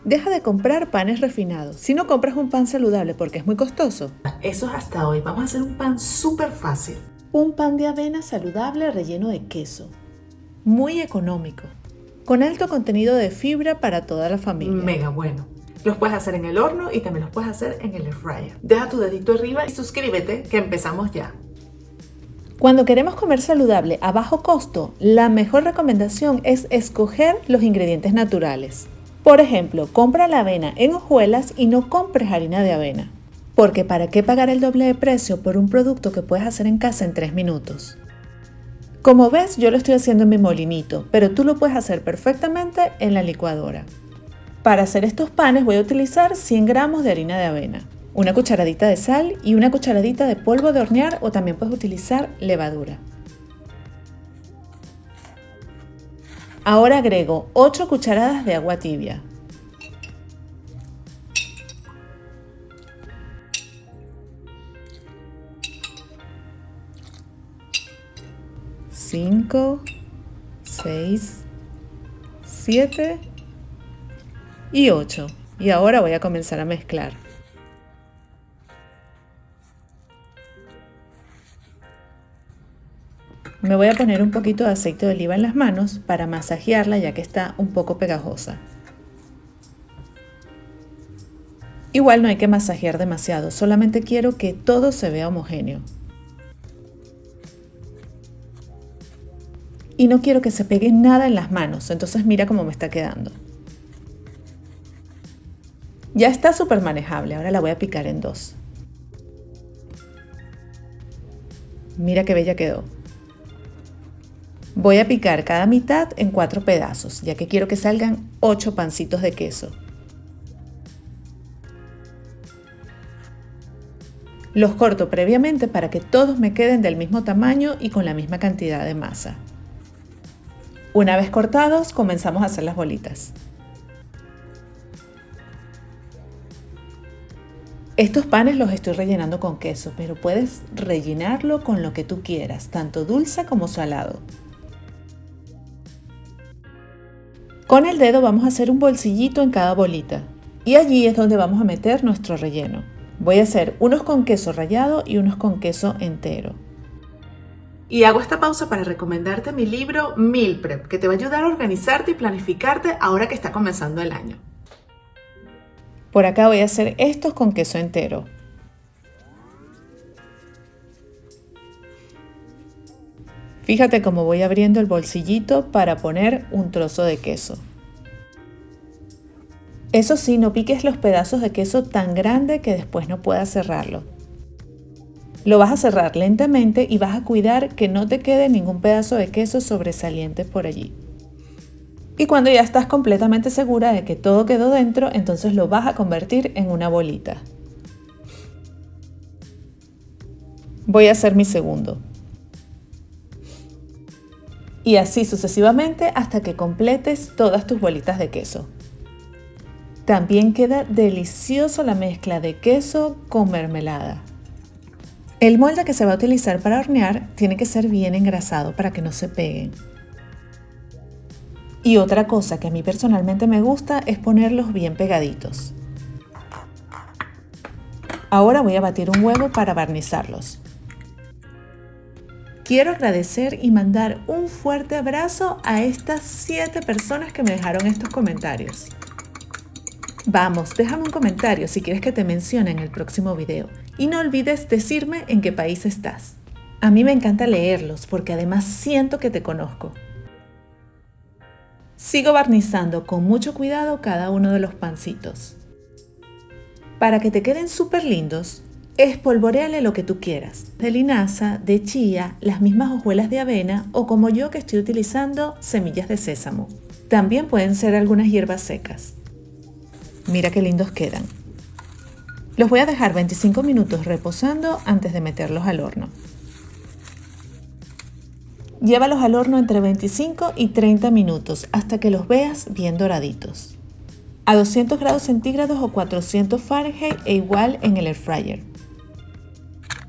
Deja de comprar panes refinados. Si no compras un pan saludable porque es muy costoso. Eso es hasta hoy. Vamos a hacer un pan súper fácil. Un pan de avena saludable relleno de queso. Muy económico. Con alto contenido de fibra para toda la familia. Mega bueno. Los puedes hacer en el horno y también los puedes hacer en el air fryer. Deja tu dedito arriba y suscríbete que empezamos ya. Cuando queremos comer saludable a bajo costo, la mejor recomendación es escoger los ingredientes naturales. Por ejemplo, compra la avena en hojuelas y no compres harina de avena. Porque ¿para qué pagar el doble de precio por un producto que puedes hacer en casa en 3 minutos? Como ves, yo lo estoy haciendo en mi molinito, pero tú lo puedes hacer perfectamente en la licuadora. Para hacer estos panes voy a utilizar 100 gramos de harina de avena, una cucharadita de sal y una cucharadita de polvo de hornear, o también puedes utilizar levadura. Ahora agrego 8 cucharadas de agua tibia. Cinco, 6, 7 y 8. Y ahora voy a comenzar a mezclar. Me voy a poner un poquito de aceite de oliva en las manos para masajearla, ya que está un poco pegajosa. Igual no hay que masajear demasiado, solamente quiero que todo se vea homogéneo. Y no quiero que se pegue nada en las manos, entonces mira cómo me está quedando. Ya está súper manejable, ahora la voy a picar en 2. Mira qué bella quedó. Voy a picar cada mitad en 4 pedazos, ya que quiero que salgan 8 pancitos de queso. Los corto previamente para que todos me queden del mismo tamaño y con la misma cantidad de masa. Una vez cortados, comenzamos a hacer las bolitas. Estos panes los estoy rellenando con queso, pero puedes rellenarlo con lo que tú quieras, tanto dulce como salado. Con el dedo vamos a hacer un bolsillito en cada bolita y allí es donde vamos a meter nuestro relleno. Voy a hacer unos con queso rallado y unos con queso entero. Y hago esta pausa para recomendarte mi libro Meal Prep, que te va a ayudar a organizarte y planificarte ahora que está comenzando el año. Por acá voy a hacer estos con queso entero. Fíjate cómo voy abriendo el bolsillito para poner un trozo de queso. Eso sí, no piques los pedazos de queso tan grande que después no puedas cerrarlo. Lo vas a cerrar lentamente y vas a cuidar que no te quede ningún pedazo de queso sobresaliente por allí. Y cuando ya estás completamente segura de que todo quedó dentro, entonces lo vas a convertir en una bolita. Voy a hacer mi segundo. Y así sucesivamente hasta que completes todas tus bolitas de queso. También queda delicioso la mezcla de queso con mermelada. El molde que se va a utilizar para hornear tiene que ser bien engrasado para que no se peguen. Y otra cosa que a mí personalmente me gusta es ponerlos bien pegaditos. Ahora voy a batir un huevo para barnizarlos. Quiero agradecer y mandar un fuerte abrazo a estas 7 personas que me dejaron estos comentarios. Vamos, déjame un comentario si quieres que te mencione en el próximo video. Y no olvides decirme en qué país estás. A mí me encanta leerlos porque además siento que te conozco. Sigo barnizando con mucho cuidado cada uno de los pancitos. Para que te queden súper lindos, espolvoréale lo que tú quieras. De linaza, de chía, las mismas hojuelas de avena o como yo que estoy utilizando semillas de sésamo. También pueden ser algunas hierbas secas. Mira qué lindos quedan. Los voy a dejar 25 minutos reposando antes de meterlos al horno. Llévalos al horno entre 25 y 30 minutos hasta que los veas bien doraditos. A 200 grados centígrados o 400 Fahrenheit e igual en el air fryer.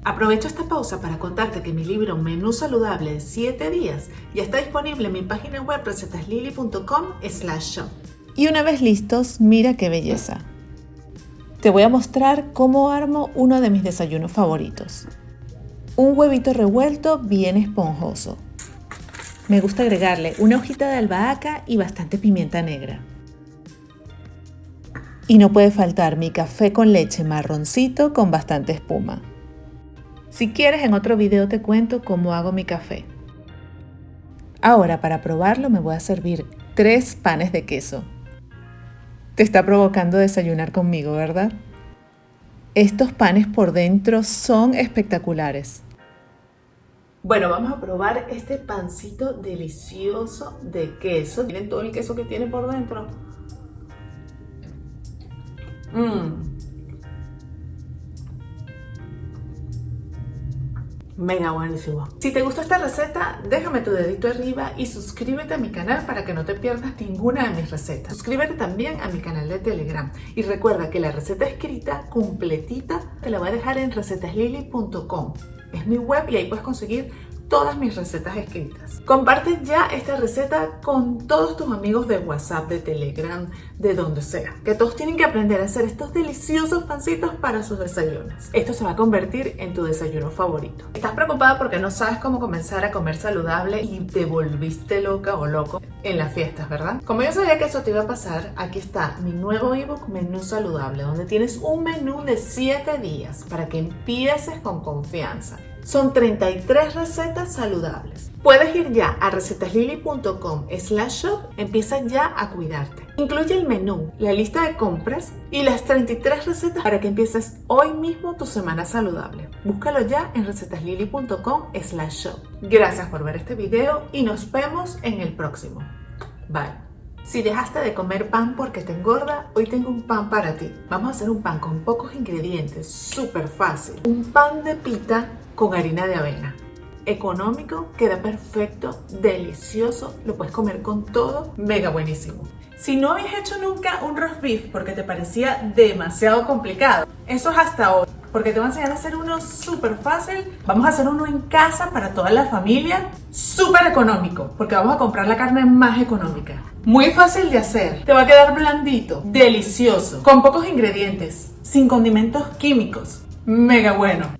Aprovecho esta pausa para contarte que mi libro Menú Saludable de 7 días ya está disponible en mi página web recetaslily.com/shop. Y una vez listos, mira qué belleza. Te voy a mostrar cómo armo uno de mis desayunos favoritos. Un huevito revuelto bien esponjoso. Me gusta agregarle una hojita de albahaca y bastante pimienta negra. Y no puede faltar mi café con leche marroncito con bastante espuma. Si quieres, en otro video te cuento cómo hago mi café. Ahora, para probarlo, me voy a servir 3 panes de queso. Te está provocando desayunar conmigo, ¿verdad? Estos panes por dentro son espectaculares. Bueno, vamos a probar este pancito delicioso de queso. Miren todo el queso que tiene por dentro. Mega buenísimo. Si te gustó esta receta, déjame tu dedito arriba y suscríbete a mi canal para que no te pierdas ninguna de mis recetas. Suscríbete también a mi canal de Telegram. Y recuerda que la receta escrita, completita, te la voy a dejar en recetaslily.com. Es mi web y ahí puedes conseguir todas mis recetas escritas. Comparte ya esta receta con todos tus amigos de WhatsApp, de Telegram, de donde sea. Que todos tienen que aprender a hacer estos deliciosos pancitos para sus desayunos. Esto se va a convertir en tu desayuno favorito. ¿Estás preocupada porque no sabes cómo comenzar a comer saludable y te volviste loca o loco en las fiestas, verdad? Como yo sabía que eso te iba a pasar, aquí está mi nuevo ebook Menú Saludable, donde tienes un menú de 7 días para que empieces con confianza. Son 33 recetas saludables. Puedes ir ya a recetaslily.com/shop. Empieza ya a cuidarte. Incluye el menú, la lista de compras y las 33 recetas para que empieces hoy mismo tu semana saludable. Búscalo ya en recetaslily.com/shop. Gracias por ver este video y nos vemos en el próximo. Bye. Si dejaste de comer pan porque te engorda, hoy tengo un pan para ti. Vamos a hacer un pan con pocos ingredientes, súper fácil. Un pan de pita con harina de avena. Económico, queda perfecto, delicioso, lo puedes comer con todo, mega buenísimo. Si no habías hecho nunca un roast beef porque te parecía demasiado complicado, eso es hasta hoy, porque te voy a enseñar a hacer uno súper fácil. Vamos a hacer uno en casa para toda la familia, súper económico, porque vamos a comprar la carne más económica. Muy fácil de hacer, te va a quedar blandito, delicioso, con pocos ingredientes, sin condimentos químicos, mega bueno.